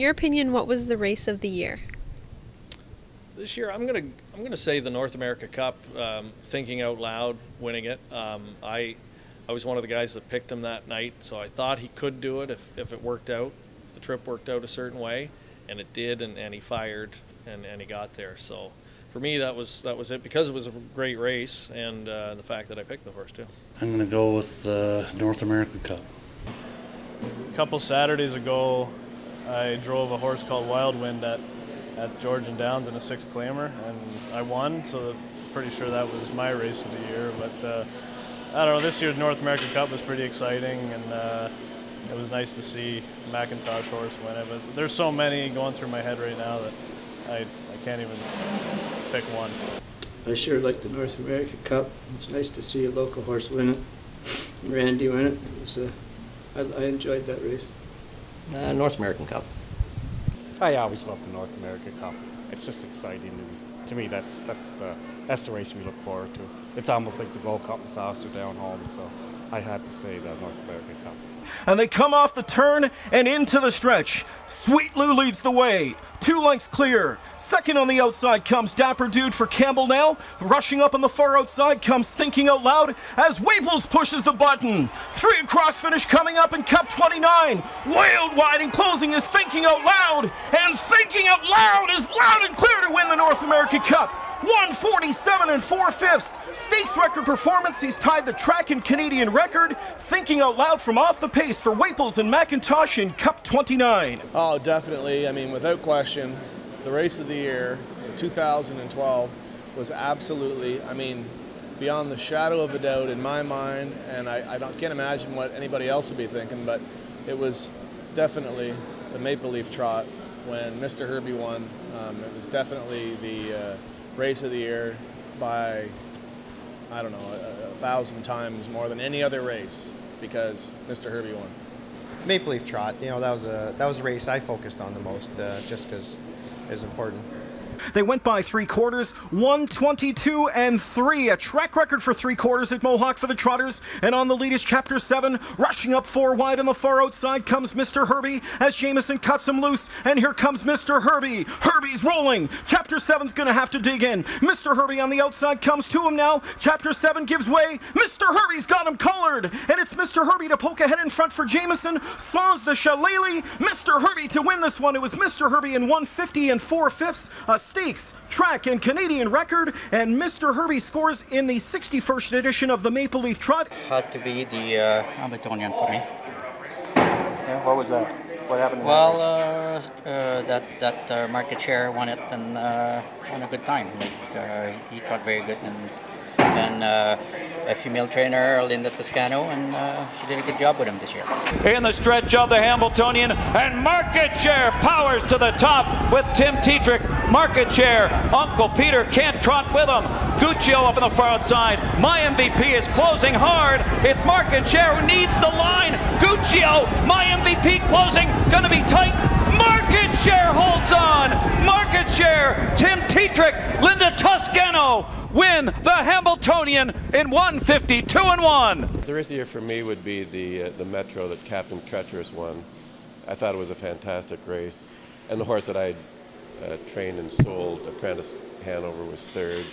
your opinion, what was the race of the year? This year, I'm gonna say the North America Cup. Thinking out loud, winning it. I was one of the guys that picked him that night, so I thought he could do it if it worked out, if the trip worked out a certain way, and it did, and he fired and he got there. So for me, that was it, because it was a great race, and the fact that I picked the horse too. I'm gonna go with the North American Cup. A couple Saturdays ago, I drove a horse called Wild Wind at Georgian Downs in a 6 claimer, and I won, so pretty sure that was my race of the year. But I don't know, this year's North American Cup was pretty exciting, and it was nice to see McIntosh horse win it. But there's so many going through my head right now that I can't even pick one. I sure like the North American Cup. It's nice to see a local horse win it. Randy win it. It was I enjoyed that race. North American Cup. I always love the North American Cup. It's just exciting, and to me that's the race we look forward to. It's almost like the Gold Cup in Saucer down home, so I have to say the North American Cup. And they come off the turn and into the stretch. Sweet Lou leads the way. 2 lengths clear. Second on the outside comes Dapper Dude for Campbell now. Rushing up on the far outside comes Thinking Out Loud as Waples pushes the button. 3 across finish coming up in Cup 29. Wild wide and closing is Thinking Out Loud. And Thinking Out Loud is loud and clear to win the North American Cup. 147 4/5. Stakes record performance. He's tied the track and Canadian record. Thinking Out Loud from off the pace for Waples and McIntosh in Cup 29. Oh, definitely. I mean, without question, the race of the year in 2012 was absolutely, I mean, beyond the shadow of a doubt in my mind, and I can't imagine what anybody else would be thinking, but it was definitely the Maple Leaf Trot when Mr. Herbie won. It was definitely the race of the year by, I don't know, 1,000 times more than any other race, because Mr. Herbie won. Maple Leaf Trot, you know, that was a race I focused on the most, just because it's important. They went by 3 quarters, 1:22 and 3. A track record for 3 quarters at Mohawk for the Trotters. And on the lead is Chapter 7. Rushing up 4 wide on the far outside comes Mr. Herbie as Jameson cuts him loose. And here comes Mr. Herbie. Herbie's rolling. Chapter 7's going to have to dig in. Mr. Herbie on the outside comes to him now. Chapter 7 gives way. Mr. Herbie's got him colored. And it's Mr. Herbie to poke ahead in front for Jameson. Sans the Shillelagh. Mr. Herbie to win this one. It was Mr. Herbie in 150 4/5. A stakes, track, and Canadian record, and Mr. Herbie scores in the 61st edition of the Maple Leaf Trot. Has to be the Hamiltonian for me. Yeah, what was that? What happened? Well, that market share won it and won a good time. Like he trot very good, and a female trainer, Linda Toscano, and she did a good job with him this year. In the stretch of the Hamiltonian, and Market Share powers to the top with Tim Tetrick. Market Share, Uncle Peter can't trot with him. Guccio up on the far outside. My MVP is closing hard. It's Market Share who needs the line. Guccio, my MVP closing, gonna be tight. Market Share holds on. Market Share, Tim Tetrick, Linda Toscano win the Hamiltonian in 152 and 1. The race of the year for me would be the Metro that Captain Treacherous won. I thought it was a fantastic race, and the horse that I trained and sold, Apprentice Hanover, was 3rd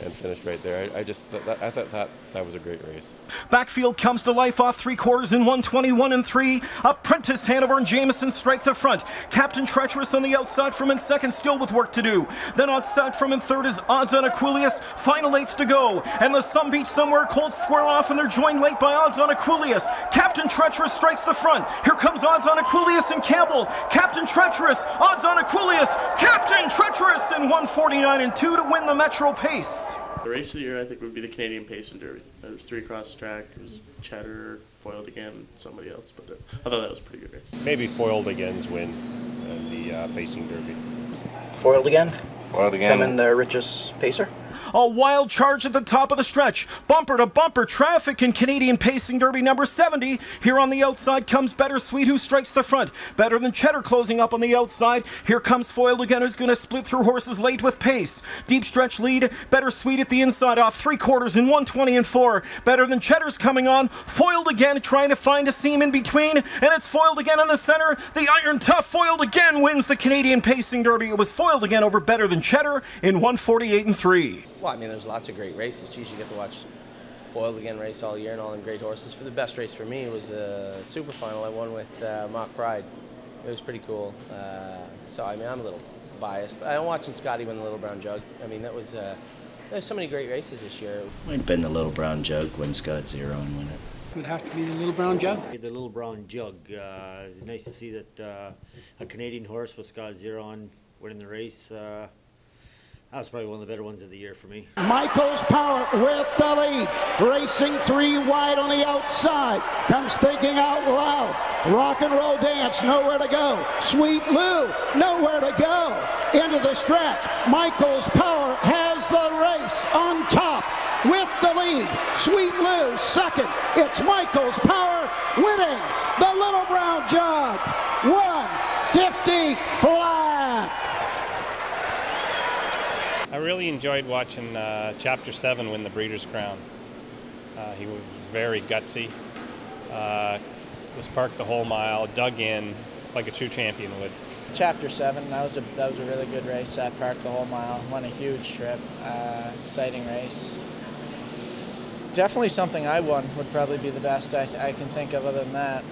and finished right there. I thought that was a great race. Backfield comes to life off 3 quarters in 121 and 3. Apprentice Hanover and Jameson strike the front. Captain Treacherous on the outside from in second, still with work to do. Then outside from in third is Odds on Aquilius. Final 8th to go. And the Sun Beach Somewhere Cold square off, and they're joined late by Odds on Aquilius. Captain Treacherous strikes the front. Here comes Odds on Aquilius and Campbell. Captain Treacherous, Odds on Aquilius, Captain Treacherous in 149 and 2 to win the Metro Pace. The race of the year, I think, would be the Canadian Pace and Derby. There was 3 across the track. It was Cheddar, Foiled Again, somebody else, but I thought that was a pretty good race. Maybe Foiled Again's win in the Pacing Derby. Foiled Again? Foiled Again. Coming the richest pacer? A wild charge at the top of the stretch. Bumper to bumper traffic in Canadian Pacing Derby number 70. Here on the outside comes Better Sweet, who strikes the front. Better Than Cheddar closing up on the outside. Here comes Foiled Again, who's going to split through horses late with pace. Deep stretch lead. Better Sweet at the inside off 3/4 in 1:20 and 4. Better Than Cheddar's coming on. Foiled Again trying to find a seam in between. And it's Foiled Again in the center. The Iron Tough Foiled Again wins the Canadian Pacing Derby. It was Foiled Again over Better Than Cheddar in 1:48 and 3. Well, I mean, there's lots of great races. Geez, you get to watch Foiled Again race all year and all them great horses. For the best race for me was a super final I won with Mock Pride. It was pretty cool. So, I mean, I'm a little biased. But I'm watching Scotty win the Little Brown Jug. I mean, there's so many great races this year. Might have been the Little Brown Jug when Scott Zero and win it. It would have to be the Little Brown Jug. The Little Brown Jug. It's nice to see that a Canadian horse with Scott Zero on winning the race. That was probably one of the better ones of the year for me. Michael's Power with the lead. Racing 3 wide on the outside. Comes Thinking Out Loud. Rock and Roll Dance, nowhere to go. Sweet Lou, nowhere to go. Into the stretch. Michael's Power has the race on top with the lead. Sweet Lou second. It's Michael's Power winning the Little Brown Jug. 150 flat. I really enjoyed watching Chapter 7 win the Breeders' Crown. He was very gutsy, was parked the whole mile, dug in like a true champion would. Chapter 7, that was a really good race. I parked the whole mile, won a huge trip, exciting race. Definitely something I won would probably be the best I can think of other than that.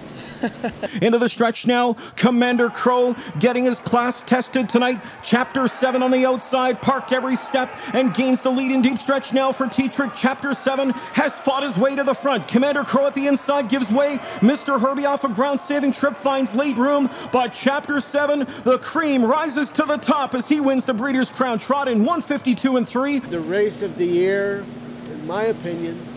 Into the stretch now, Commander Crow getting his class tested tonight. Chapter 7 on the outside, parked every step and gains the lead in deep stretch now for Tetrick. Chapter 7 has fought his way to the front. Commander Crow at the inside gives way. Mr. Herbie off a ground-saving trip finds late room, but Chapter 7, the cream, rises to the top as he wins the Breeders' Crown Trot in 1:52 and 3. The race of the year, in my opinion,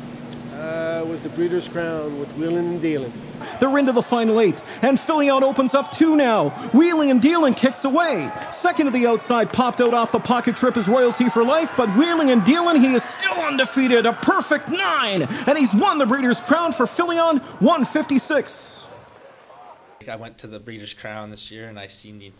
was the Breeders' Crown with Wheeling and Dealing. They're into the final 8th, and Filion opens up 2 now. Wheeling and Dealing kicks away. Second to the outside, popped out off the pocket trip is Royalty for Life, but Wheeling and Dealing, he is still undefeated, a perfect 9, and he's won the Breeders' Crown for Filion, 156. I went to the Breeders' Crown this year, and I seen the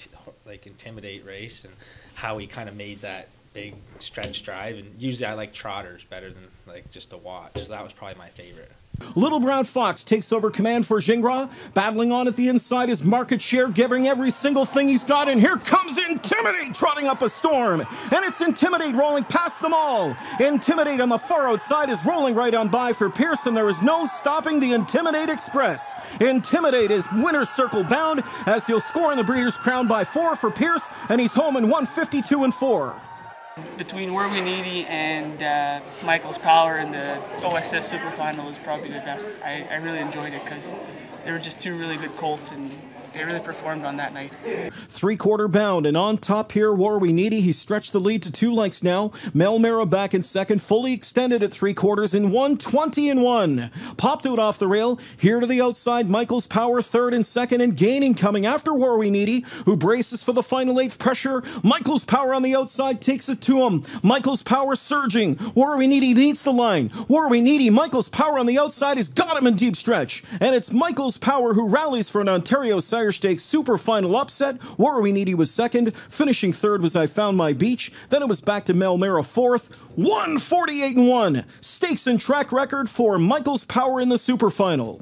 Intimidate race and how he kind of made that big stretch drive, and usually I like trotters better than just to watch, so that was probably my favorite. Little Brown Fox takes over command for Gingras. Battling on at the inside is Market Share, giving every single thing he's got, and here comes Intimidate trotting up a storm, and it's Intimidate rolling past them all. Intimidate on the far outside is rolling right on by for Pearson. There is no stopping the Intimidate Express. Intimidate is winner's circle bound as he'll score in the Breeders' Crown by 4 for Pierce, and he's home in 1:52 and 4. Between Were We Needy and Michael's Power in the OSS Super Final was probably the best. I really enjoyed it because they were just 2 really good colts and they really performed on that night. 3/4 bound, and on top here, Were We Needy. He stretched the lead to 2 lengths now. Melmera back in second, fully extended at 3/4 in 1:20 and 1. Popped out off the rail. Here to the outside, Michael's Power third and second, and gaining coming after Were We Needy, who braces for the final 8th pressure. Michael's Power on the outside takes it to him. Michael's Power surging. Were We Needy needs the line. Were We Needy, Michael's Power on the outside has got him in deep stretch, and it's Michael's Power who rallies for an Ontario Sire Stakes Super Final upset. Were We Needy was second. Finishing third was I Found My Beach. Then it was back to Melmera fourth. 1:48 and 1. Stakes and track record for Michael's Power in the Super Final.